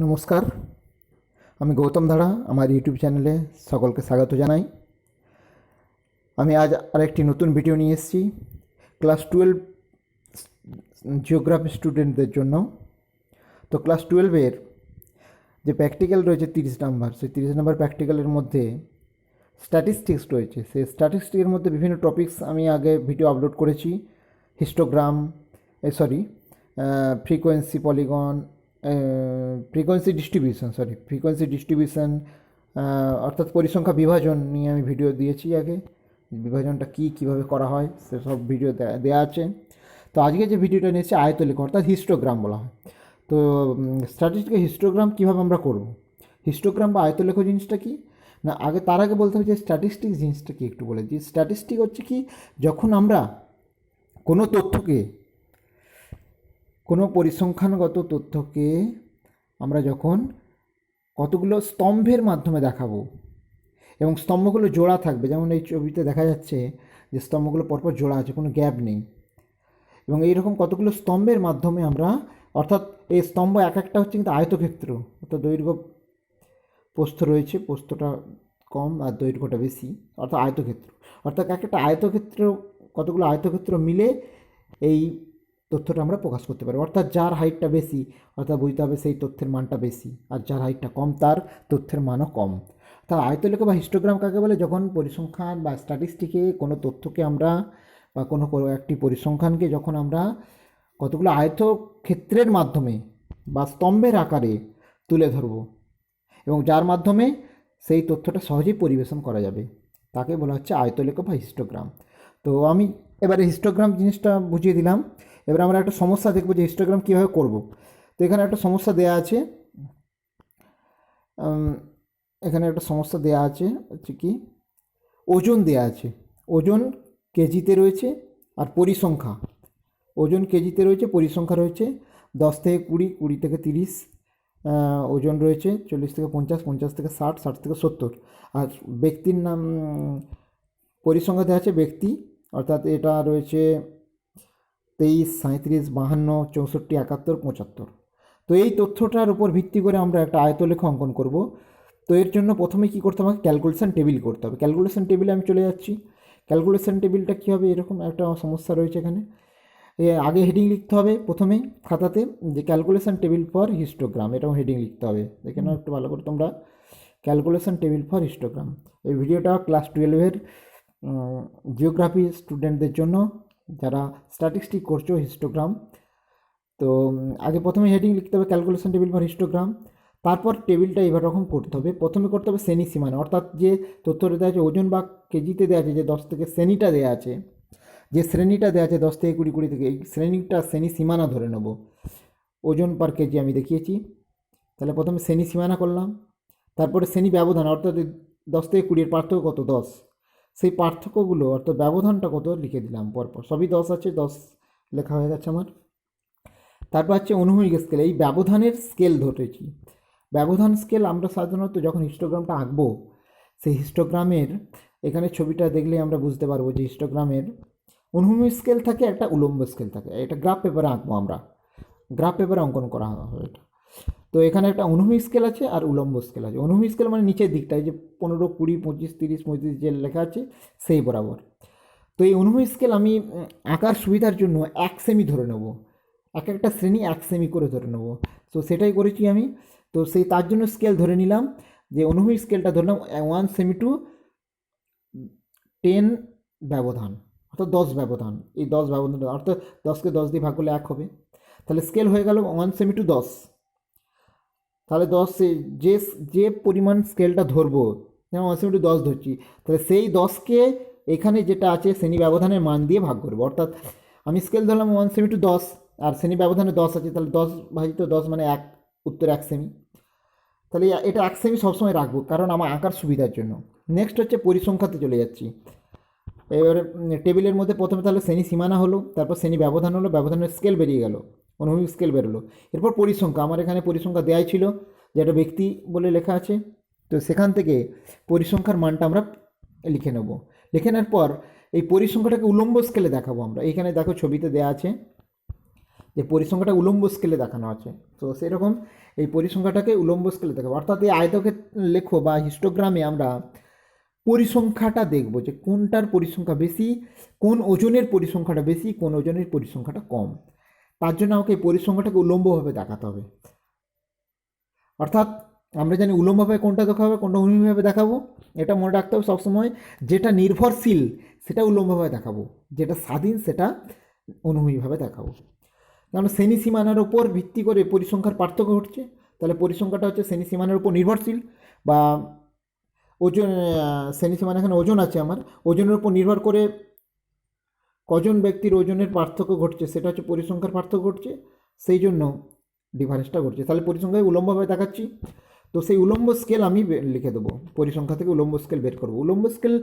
নমস্কার, আমি গৌতম ধারা। আমার ইউটিউব চ্যানেলে সকলকে স্বাগত জানাই। আমি আজ আরেকটি নতুন ভিডিও নিয়ে এসেছি ক্লাস 12 জিওগ্রাফি স্টুডেন্টদের জন্য। তো ক্লাস 12-এর যে প্র্যাকটিক্যাল রয়েছে 30 নাম্বার, সেই 30 নাম্বার প্র্যাকটিক্যালের মধ্যে স্ট্যাটিস্টিক্স রয়েছে। সেই স্ট্যাটিস্টিক্সের মধ্যে বিভিন্ন টপিকস আমি আগে ভিডিও আপলোড করেছি। Histogram, frequency, polygon, frequency distribution, অর্থাৎ পরিসংখ্যা বিভাজন নিয়ে আমি ভিডিও দিয়েছি আগে। বিভাজনটা কীভাবে করা হয় সেসব ভিডিও দেওয়া আছে। তো আজকে যে ভিডিওটা নিয়েছি আয়তলেখ, অর্থাৎ হিস্টোগ্রাম বলা হয়। তো স্ট্যাটিস্টিক্যাল হিস্টোগ্রাম কীভাবে আমরা করব, হিস্টোগ্রাম বা আয়তলেখ জিনিসটা কি না, তার আগে বলতে হবে যে স্ট্যাটিস্টিক্স জিনিসটা কি একটু বলে দিই। স্ট্যাটিস্টিক হচ্ছে কি, যখন আমরা কোনো তথ্যকে, কোনো পরিসংখ্যানগত তথ্যকে আমরা যখন কতগুলো স্তম্ভের মাধ্যমে দেখাবো এবং স্তম্ভগুলো জোড়া থাকবে, যেমন এই ছবিতে দেখা যাচ্ছে যে স্তম্ভগুলো পরপর জোড়া আছে, কোনো গ্যাপ নেই, এবং এইরকম কতগুলো স্তম্ভের মাধ্যমে আমরা, অর্থাৎ এই স্তম্ভ এক একটা হচ্ছে কিন্তু আয়তক্ষেত্র, অর্থাৎ দৈর্ঘ্য প্রস্থ রয়েছে, প্রস্থটা কম আর দৈর্ঘ্যটা বেশি, অর্থাৎ আয়তক্ষেত্র। অর্থাৎ এক একটা আয়তক্ষেত্র, কতগুলো আয়তক্ষেত্র মিলে এই তথ্যটা আমরা প্রকাশ করতে পারি। অর্থাৎ যার হাইটটা বেশি, অর্থাৎ বুঝতে হবে সেই তথ্যের মানটা বেশি, আর যার হাইটটা কম তার তথ্যের মানও কম। তা আয়তলেখ বা হিস্টোগ্রাম কাকে বলে? যখন পরিসংখ্যান বা স্ট্যাটিস্টিকে কোনো তথ্যকে আমরা বা কোনো একটি পরিসংখ্যানকে যখন আমরা কতগুলো আয়তক্ষেত্রের মাধ্যমে বা স্তম্ভের আকারে তুলে ধরব এবং যার মাধ্যমে সেই তথ্যটা সহজেই পরিবেশন করা যাবে, তাকে বলা হচ্ছে আয়তলেখ বা হিস্টোগ্রাম। তো আমি এবারে হিস্টোগ্রাম জিনিসটা বুঝিয়ে দিলাম। এবার আমরা একটা সমস্যা দেখব যে হিস্টোগ্রাম কীভাবে করব। তো এখানে একটা সমস্যা দেওয়া আছে, হচ্ছে কি, ওজন দেয়া আছে। ওজন কেজিতে রয়েছে আর পরিসংখ্যা, ওজন কেজিতে রয়েছে, পরিসংখ্যা রয়েছে 10 থেকে 20, 20 থেকে 30, ওজন রয়েছে 40 থেকে 50, 50 থেকে 60, 60 থেকে 70। আর ব্যক্তির নাম, পরিসংখ্যা দেওয়া আছে ব্যক্তি, অর্থাৎ এটা রয়েছে 23, 37, 52, 64, 71, 75। তো এই তথ্যটার উপর ভিত্তি করে আমরা একটা আয়তলেখ অঙ্কন করব। তো এর জন্য প্রথমে কী করতে হবে, ক্যালকুলেশন টেবিল করতে হবে। ক্যালকুলেশন টেবিলে আমি চলে যাচ্ছি। ক্যালকুলেশন টেবিলটা কী হবে, এরকম একটা সমস্যা রয়েছে এখানে। আগে হেডিং লিখতে হবে প্রথমে খাতাতে, যে ক্যালকুলেশন টেবিল ফর হিস্টোগ্রাম, এটাও হেডিং লিখতে হবে। দেখে নাও একটু ভালো করে তোমরা, ক্যালকুলেশন টেবিল ফর হিস্টোগ্রাম। এই ভিডিওটা ক্লাস 12-এর জিওগ্রাফি স্টুডেন্টদের জন্য, যারা স্ট্যাটিস্টিক করছো হিস্টোগ্রাম। তো আগে প্রথমে হেডিং লিখতে হবে ক্যালকুলেশন টেবিল ফর হিস্টোগ্রাম। তারপর টেবিলটা এইভাবে রকম করতে হবে। প্রথমে করতে হবে শ্রেণী সীমানা, অর্থাৎ যে তথ্যটা দেওয়া আছে ওজন বা কেজিতে দেওয়া আছে, যে 10 থেকে শ্রেণীটা দেওয়া আছে, যে শ্রেণীটা দেওয়া আছে 10 থেকে 20, 20 থেকে, এই শ্রেণী সীমানা ধরে নেব। ওজন পার কেজি আমি দেখিয়েছি। তাহলে প্রথমে শ্রেণী সীমানা করলাম, তারপরে শ্রেণী ব্যবধান, অর্থাৎ 10 থেকে 20-এর পার্থক্য কত, 10, সেই পার্থক্যগুলো অর্থাৎ ব্যবধানটা কত লিখে দিলাম পরপর, সবই 10 আছে, 10 লেখা হয়ে গেছে আমার। তারপর হচ্ছে অনুভূমিক স্কেল, এই ব্যবধানের স্কেল ধরেছি। ব্যবধান স্কেল আমরা সাধারণত যখন হিস্টোগ্রামটা আঁকবো, সেই হিস্টোগ্রামের এখানে ছবিটা দেখলে আমরা বুঝতে পারবো যে হিস্টোগ্রামের অনুভূমিক স্কেল থাকে, একটা উলম্ব স্কেল থাকে। এটা গ্রাফ পেপারে আঁকবো আমরা, গ্রাফ পেপারে অঙ্কন করা হবে এটা। তো এখানে একটা অনুভূমিক স্কেল আছে আর উলম্ব স্কেল আছে। অনুভূমিক স্কেল মানে নিচের দিকটায়, যে 15, 20, 25, 30, 35 যে লেখা আছে সেই বরাবর। তো এই অনুভূমিক স্কেল আমি আঁকার সুবিধার জন্য 1 সেমি ধরে নেব, এক একটা শ্রেণী 1 সেমি করে ধরে নেব। তো সেটাই করেছি আমি। তো তার জন্য স্কেল ধরে নিলাম, যে অনুভূমিক স্কেলটা ধরলাম 1 সেমি টু 10 ব্যবধান, অর্থাৎ 10 ব্যবধান। এই 10 ব্যবধান অর্থাৎ 10কে 10 দিয়ে ভাগ করলে 1 হবে। তাহলে স্কেল হয়ে গেল 1 সেমি টু 10। তাহলে 10, যে পরিমাণ স্কেলটা ধরবো, যেমন 1 সেমি টু 10 ধরছি, তাহলে সেই 10কে এখানে যেটা আছে শ্রেণী ব্যবধানের মান দিয়ে ভাগ করবো। অর্থাৎ আমি স্কেল ধরলাম 1 সেমি টু 10, আর শ্রেণী ব্যবধানে 10 আছে, তাহলে 10 ভাজিত 10 মানে 1, উত্তর 1 সেমি। তাহলে এটা 1 সেমি সবসময় রাখবো, কারণ আমার আঁকার সুবিধার জন্য। নেক্সট হচ্ছে পরিসংখ্যাতে চলে যাচ্ছি। এবারে টেবিলের মধ্যে প্রথমে তাহলে শ্রেণী সীমানা হলো, তারপর শ্রেণী ব্যবধান হলো, ব্যবধানের স্কেল বেরিয়ে গেল, অনুভূমিক স্কেল বেরোলো। এরপর পরিসংখ্যা, আমার এখানে পরিসংখ্যা দেওয়াই ছিল, যেটা ব্যক্তি বলে লেখা আছে। তো সেখান থেকে পরিসংখ্যার মানটা আমরা লিখে নেব। লিখে নেওয়ার পর এই পরিসংখ্যাটাকে উলম্ব স্কেলে দেখাবো আমরা। এইখানে দেখো ছবিতে দেওয়া আছে যে পরিসংখ্যাটা উলম্ব স্কেলে দেখানো আছে, তো সেরকম এই পরিসংখ্যাটাকে উলম্ব স্কেলে দেখাবো। অর্থাৎ এই আয়তকে লেখো বা হিস্টোগ্রামে আমরা পরিসংখ্যাটা দেখব যে কোনটার পরিসংখ্যা বেশি, কোন ওজনের পরিসংখ্যাটা বেশি, কোন ওজনের পরিসংখ্যাটা কম। তার জন্য আমাকে এই পরিসংখ্যাটাকে উলম্বভাবে দেখাতে হবে। অর্থাৎ আমরা জানি উলম্বভাবে কোনটা দেখাবো, কোনটা অনুভূমিকভাবে দেখাবো, এটা মনে রাখতে হবে সবসময়। যেটা নির্ভরশীল সেটা উলম্বভাবে দেখাবো, যেটা স্বাধীন সেটা অনুভূমিকভাবে দেখাবো। কারণ শ্রেণী সীমানার উপর ভিত্তি করে পরিসংখ্যার পার্থক্য ঘটছে। তাহলে পরিসংখ্যাটা হচ্ছে শ্রেণী সীমানার উপর নির্ভরশীল, বা ওজন, শ্রেণী সীমানা এখানে ওজন আছে আমার, ওজনের উপর নির্ভর করে কজন ব্যক্তির ওজনের পার্থক্য ঘটছে সেটা হচ্ছে পরিসংখ্যার পার্থক্য ঘটছে, সেই জন্য ডিফারেন্সটা ঘটছে। তাহলে পরিসংখ্যায় উলম্বভাবে দেখাচ্ছি, তো সেই উলম্ব স্কেল আমি লিখে দেবো, পরিসংখ্যা থেকে উলম্ব স্কেল বের করবো। উলম্ব স্কেল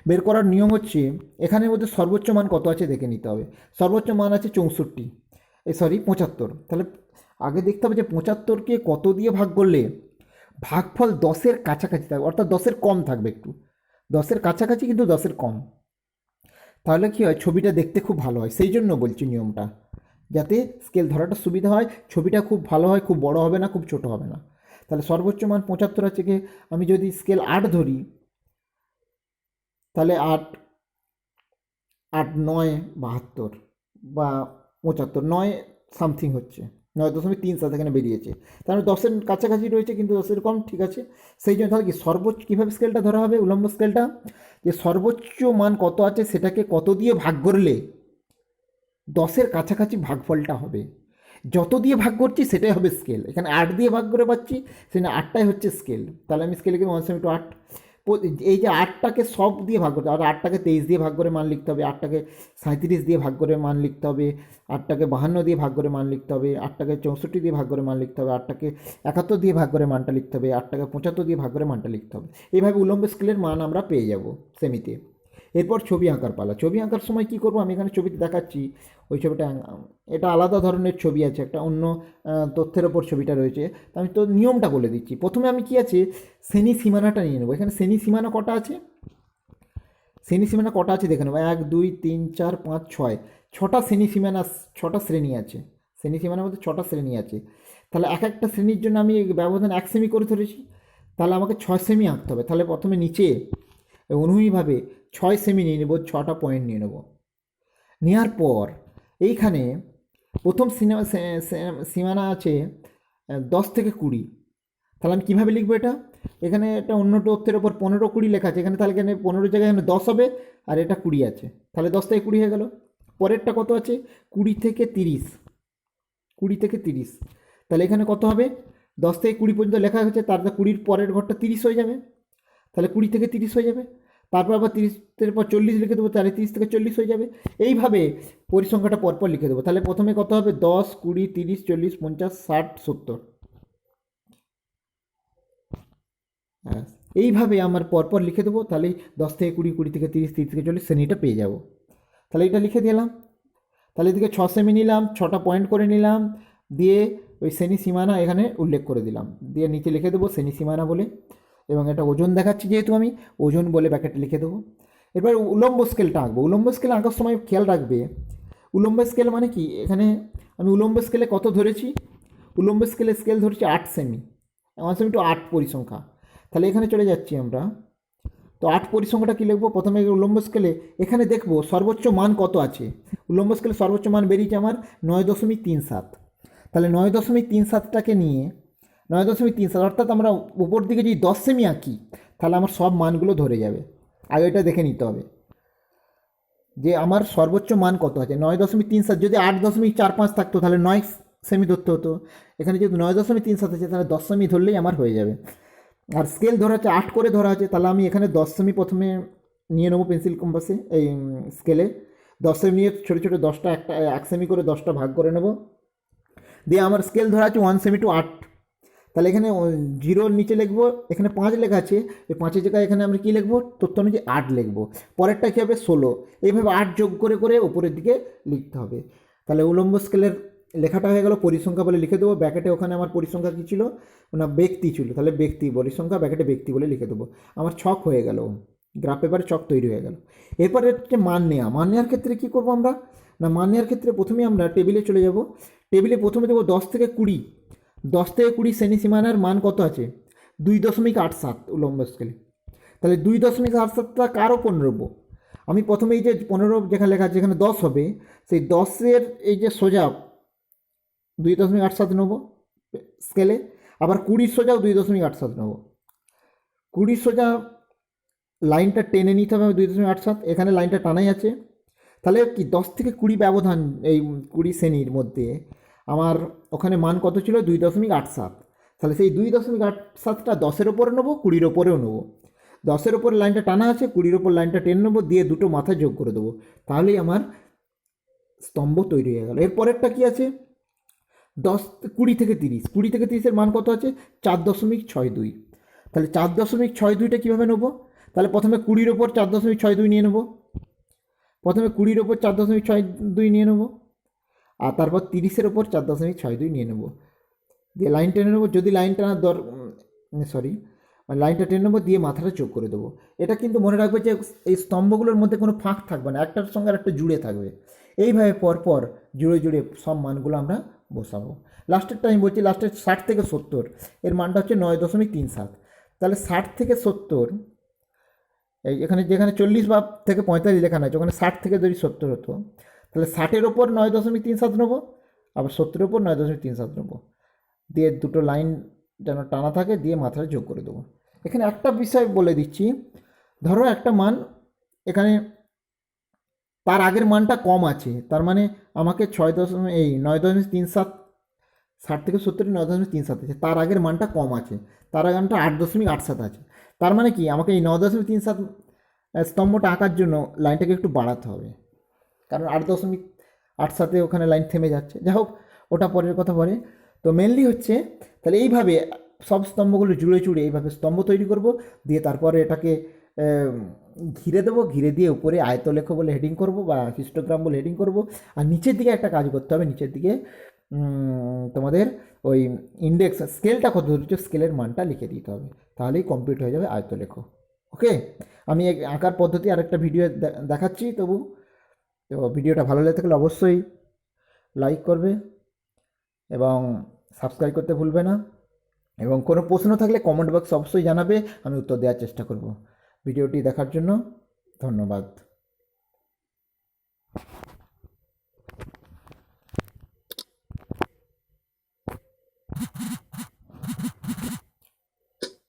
বের করার নিয়ম হচ্ছে এখানের মধ্যে সর্বোচ্চ মান কত আছে দেখে নিতে হবে। সর্বোচ্চ মান আছে 64, 75। তাহলে আগে দেখতে হবে যে 75কে কত দিয়ে ভাগ করলে ভাগফল 10-এর কাছাকাছি থাকবে, অর্থাৎ 10-এর কম থাকবে, একটু 10-এর কাছাকাছি কিন্তু 10-এর কম। তাহলে কী হয়, ছবিটা দেখতে খুব ভালো হয়। সেই জন্য বলছি নিয়মটা, যাতে স্কেল ধরাটা সুবিধা হয়, ছবিটা খুব ভালো হয়, খুব বড় হবে না, খুব ছোট হবে না। তাহলে সর্বোচ্চ মান 75 আছে কি, আমি যদি স্কেল 8 ধরি তাহলে 8, 8, 9, 72 বা 75, 9 সামথিং হচ্ছে, 9.37 এখানে বেরিয়েছে। তাহলে 10-এর কাছাকাছি রয়েছে কিন্তু 10-এর কম, ঠিক আছে। সেই জন্য তাহলে কি সর্বোচ্চ কীভাবে স্কেলটা ধরা হবে, উলম্ব স্কেলটা, যে সর্বোচ্চ মান কত আছে সেটাকে কত দিয়ে ভাগ করলে 10-এর কাছাকাছি ভাগফলটা হবে। যত দিয়ে ভাগ করছি সেটাই হবে স্কেল। এখানে 8 দিয়ে ভাগ করে পাচ্ছি, সেখানে 8টাই হচ্ছে স্কেল। তাহলে আমি স্কেলে 1/8, এই যে 8টাকে সব দিয়ে ভাগ করতে হবে, আর 8টাকে 23 দিয়ে ভাগ করে মান লিখতে হবে, 8টাকে 37 দিয়ে ভাগ করে মান লিখতে হবে, 8টাকে 52 দিয়ে ভাগ করে মান লিখতে হবে, 8টাকে 64 দিয়ে ভাগ করে মান লিখতে হবে, 8টাকে 71 দিয়ে ভাগ করে মানটা লিখতে হবে, 8টাকে 75 দিয়ে ভাগ করে মানটা লিখতে হবে। এইভাবে উলম্ব স্কেলের মান আমরা পেয়ে যাব সেমিতে। এরপর ছবি আঁকার পালা। ছবি আঁকার সময় কী করবো, আমি এখানে ছবিতে দেখাচ্ছি, ওই ছবিটা, এটা আলাদা ধরনের ছবি আছে, একটা অন্য তথ্যের ওপর ছবিটা রয়েছে। তো আমি তো নিয়মটা বলে দিচ্ছি। প্রথমে আমি কি আছে, শ্রেণী সীমানাটা নিয়ে নেবো। এখানে শ্রেণী সীমানা কটা আছে, শ্রেণী সীমানা কটা আছে দেখে নেবো, 1, 2, 3, 4, 5, 6, 6টা শ্রেণী সীমানা, 6টা শ্রেণী আছে। শ্রেণী সীমানার মধ্যে 6টা শ্রেণী আছে। তাহলে এক একটা শ্রেণীর জন্য আমি ব্যবধান 1 সেমি করে ধরেছি, তাহলে আমাকে 6 সেমি আঁকতে হবে। তাহলে প্রথমে নিচে অনুভূমিকভাবে 6 সেমি নিয়ে নেব, 6টা পয়েন্ট নিয়ে নেব। নেওয়ার পর এইখানে প্রথম সীমানা আছে 10 থেকে 20। তাহলে আমি কীভাবে লিখবো এটা, এখানে একটা অন্য তথ্যের ওপর 15, 20 লেখা আছে এখানে, তাহলে এখানে 15 জায়গায় এখানে 10 হবে, আর এটা 20 আছে, তাহলে 10 থেকে 20 হয়ে গেল। পরেরটা কত আছে, 20 থেকে 30, 20 থেকে 30, তাহলে এখানে কত হবে, 10 থেকে 20 পর্যন্ত লেখা হয়েছে, তারপর 20-র পরের ঘরটা 30 হয়ে যাবে, তাহলে 20 থেকে 30 হয়ে যাবে। তারপর আবার 30-এর পর 40 লিখে দেবো, তাহলে 30 থেকে 40 হয়ে যাবে। এইভাবে পরিসংখ্যাটা পরপর লিখে দেবো। তাহলে প্রথমে কত হবে, 10, 20, 30, 40, 50, 60, 70। হ্যাঁ, এইভাবে আমার পরপর লিখে দেবো। তাহলে 10 থেকে 20, 20 থেকে 30, 30 থেকে 40 শ্রেণীটা পেয়ে যাব। তাহলে এটা লিখে দিলাম। তাহলে এদিকে 6 সেমি নিলাম, 6টা পয়েন্ট করে নিলাম, দিয়ে ওই শ্রেণী সীমানা এখানে উল্লেখ করে দিলাম, দিয়ে নিচে লিখে দেবো শ্রেণী সীমানা বলে, এবং এটা ওজন দেখাচ্ছি যেহেতু আমি, ওজন বলে ব্যাকেটে লিখে দেবো। এবার উলম্ব স্কেলটা আঁকবো। উলম্ব স্কেল আঁকার সময় খেয়াল রাখবে, উলম্ব স্কেল মানে কি, এখানে আমি উলম্ব স্কেলে কত ধরেছি, উলম্ব স্কেল ধরেছি 8 সেমি, 1 সেমি টু 8 পরিসংখ্যা। তাহলে এখানে চলে যাচ্ছি আমরা, তো 8 পরিসংখ্যাটা কী লিখবো, প্রথমে উলম্ব স্কেলে এখানে দেখবো সর্বোচ্চ মান কত আছে। উলম্ব স্কেলে সর্বোচ্চ মান বেরিয়েছে আমার 9.37। তাহলে 9.37টাকে নিয়ে 9.37, অর্থাৎ আমরা উপর দিকে যদি 10 সেমি আঁকি তাহলে আমার সব মানগুলো ধরে যাবে। আগে এটা দেখে নিতে হবে যে আমার সর্বোচ্চ মান কত আছে। 9.37, যদি 8.45 থাকতো তাহলে 9 সেমি ধরতে হতো। এখানে যেহেতু 9.37 আছে তাহলে 10 সেমি ধরলেই আমার হয়ে যাবে। আর স্কেল ধরা আছে 8 করে ধরা আছে, তাহলে আমি এখানে 10 সেমি প্রথমে নিয়ে নেবো পেন্সিল কম্পাসে, এই স্কেলে 10 সেমি নিয়ে ছোটো ছোটো 10টা, একটা 1 সেমি করে 10টা ভাগ করে নেব। দিয়ে আমার স্কেল ধরা আছে 1 সেমি টু 8। তাহলে এখানে 0-র নিচে লিখবো, এখানে 5 লেখা আছে, এই 5-এর জায়গায় এখানে আমরা কী লিখবো, তথ্য অনুযায়ী 8 লিখবো। পরেরটা কী হবে, 16। এইভাবে 8 যোগ করে করে ওপরের দিকে লিখতে হবে। তাহলে উলম্ব স্কেলের লেখাটা হয়ে গেল, পরিসংখ্যা বলে লিখে দেবো। ব্যাকেটে ওখানে আমার পরিসংখ্যা কী ছিল না, ব্যক্তি ছিল, তাহলে ব্যক্তি, পরিসংখ্যা ব্যাকেটে ব্যক্তি বলে লিখে দেবো। আমার ছক হয়ে গেল, গ্রাফ পেপারে ছক তৈরি হয়ে গেল। এরপরে হচ্ছে মান নেওয়া। মান নেওয়ার ক্ষেত্রে কী করবো আমরা, না মান নেওয়ার ক্ষেত্রে প্রথমেই আমরা টেবিলে চলে যাব। টেবিলে প্রথমে দেবো 10 থেকে 20, 10 থেকে 20 শ্রেণী সীমানার মান কত আছে? 2.87 উলম্ব স্কেলে। তাহলে 2.87টা কার ওপর নেব? আমি প্রথমে এই যে 15 যেখানে লেখা আছে যেখানে 10 হবে, সেই 10-এর এই যে সোজা 2.87 নেব স্কেলে, আবার 20 সোজাও 2.87 নেব। 20 সোজা লাইনটা টেনে নিতে হবে 2.87, এখানে লাইনটা টানাই আছে। তাহলে কি 10 থেকে 20 ব্যবধান, এই 20 শ্রেণীর মধ্যে আমার ওখানে মান কত ছিল? 2.87। তাহলে সেই 2.87টা 10-এর ওপরে নেবো, 20-এর ওপরেও নেবো। 10-এর ওপরে লাইনটা টানা আছে, 20-এর ওপর লাইনটা টেনে নেবো, দিয়ে দুটো মাথা যোগ করে দেবো। তাহলেই আমার স্তম্ভ তৈরি হয়ে গেল। এরপরেরটা কি আছে? 20 থেকে 30, 20 থেকে 30-এর মান কত আছে? 4.62। তাহলে 4.62টা কীভাবে নেবো? তাহলে প্রথমে 20-এর ওপর 4.62 নিয়ে নেবো, প্রথমে 20-এর ওপর 4.62 নিয়ে নেবো, আর তারপর 30-এর ওপর 4.62 নিয়ে নেবো, দিয়ে লাইন টেনে নেবো। যদি লাইন টানার লাইনটা টেনে নেবো, দিয়ে মাথাটা যোগ করে দেবো। এটা কিন্তু মনে রাখবে যে এই স্তম্ভগুলোর মধ্যে কোনো ফাঁক থাকবে না, একটার সঙ্গে আর একটা জুড়ে থাকবে। এইভাবে পরপর জুড়ে জুড়ে সব মানগুলো আমরা বসাবো। লাস্টেরটা আমি বলছি, লাস্টের 60 থেকে 70 এর মানটা হচ্ছে 9.37। তাহলে 60 থেকে 70, এই এখানে যেখানে 40 বা থেকে 45 লেখা আছে, ওখানে 60 থেকে যদি 70 হতো, তাহলে 60-এর ওপর 9.37 নেবো, আবার 70-এর ওপর 9.37 নেবো, দিয়ে দুটো লাইন যেন টানা থাকে, দিয়ে মাথায় যোগ করে দেবো। এখানে একটা বিষয় বলে দিচ্ছি, ধরো একটা মান এখানে তার আগের মানটা কম আছে, তার মানে আমাকে 9.37, 60 থেকে 70 9.37 আছে, তার আগের মানটা কম আছে, তার আগের মানটা 8.87 আছে। তার মানে কি আমাকে এই 9.37 স্তম্ভটা আঁকার জন্য লাইনটাকে একটু বাড়াতে হবে, কারণ 8.87 ওখানে লাইন থেমে যাচ্ছে। যাই হোক, ওটা পরের কথা পরে। তো মেনলি হচ্ছে, তাহলে এইভাবে সব স্তম্ভগুলো জুড়ে জুড়ে এইভাবে স্তম্ভ তৈরি করব, দিয়ে তারপরে এটাকে ঘিরে দেবো, ঘিরে দিয়ে উপরে আয়তলেখ বলে হেডিং করব বা হিস্টোগ্রাম বলে হেডিং করব। আর নিচের দিকে একটা কাজ করতে হবে, নিচের দিকে তোমাদের ওই ইন্ডেক্স স্কেলটা কত ধরছে স্কেলের মানটা লিখে দিতে হবে, তাহলেই কমপ্লিট হয়ে যাবে আয়তলেখ। ওকে, আমি আঁকার পদ্ধতি আরেকটা ভিডিও দেখাচ্ছি। তো ভিডিওটা ভালো লেগে থাকলে অবশ্যই লাইক করবে এবং সাবস্ক্রাইব করতে ভুলবে না, এবং কোনো প্রশ্ন থাকলে কমেন্ট বক্সে অবশ্যই জানাবে, আমি উত্তর দেওয়ার চেষ্টা করব। ভিডিওটি দেখার জন্য ধন্যবাদ।